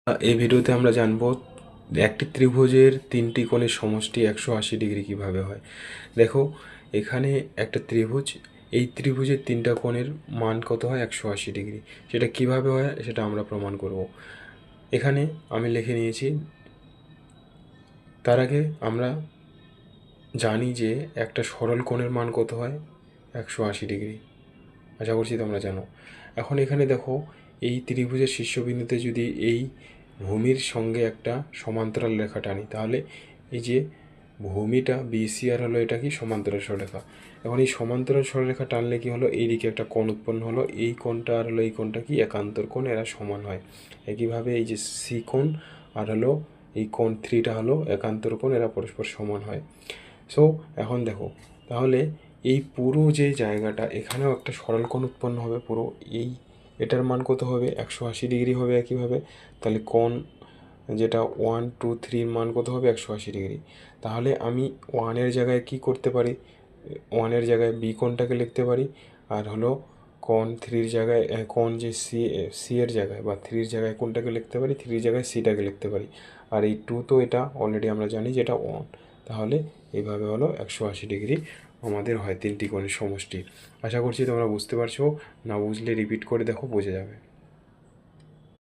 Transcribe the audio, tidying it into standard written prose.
এই ভিডিওতে আমরা জানবো একটি ত্রিভুজের তিনটি কোণের সমষ্টি 180 ডিগ্রি কিভাবে হয়। দেখো, এখানে একটা ত্রিভুজ, এই ত্রিভুজের তিনটা কোণের মান কত হয়? 180 ডিগ্রি। সেটা কিভাবে হয় সেটা আমরা প্রমাণ করব। এখানে আমি লিখে নিয়েছি। তার আগে আমরা জানি যে একটা সরল কোণের মান কত হয়? 180 ডিগ্রি। আশা করছি তোমরা জানো। এখন এখানে দেখো, এই ত্রিভুজের শীর্ষবিন্দুতে যদি এই ভূমির সঙ্গে একটা সমান্তরাল রেখা টানি, তাহলে এই যে ভূমিটা বিসি আর হলো এটা কি সমান্তরাল সরলরেখা। এখন এই সমান্তরাল সরলরেখা টানলে কি হলো? এইদিকে একটা কোণ উৎপন্ন হলো, এই কোণটা আর হলো এই কোণটা কি একান্তর কোণ, এরা সমান হয়। একইভাবে এই যে সি কোণ আর হলো এই কোণ থ্রিটা হলো একান্তর কোণ, এরা পরস্পর সমান হয়। সো এখন দেখো, তাহলে এই পুরো যে জায়গাটা, এখানেও একটা সরল কোণ উৎপন্ন হবে পুরো। এটার মান কত হবে? 180 ডিগ্রি হবে একইভাবে। তাহলে কোণ যেটা 1 2 3 মান কত হবে? 180 ডিগ্রি। তাহলে আমি ওয়ানের জায়গায় কি করতে পারি? ওয়ানের জায়গায় বি কোণটাকে লিখতে পারি, আর হলো কোণ থ্রির জায়গায় কোণ যে সি এর জায়গায় বা থ্রির জায়গায় কোনটাকে লিখতে পারি? থ্রির জায়গায় সিটাকে লিখতে পারি। আর এই টু তো এটা অলরেডি আমরা জানি যে এটা ওয়ান। তাহলে এইভাবে হলো 180 ডিগ্রি আমাদের হয় তিনটি কোণের সমষ্টি। আশা করছি তোমরা বুঝতে পারছো। না বুঝলে রিপিট করে দেখো, বোঝা যাবে।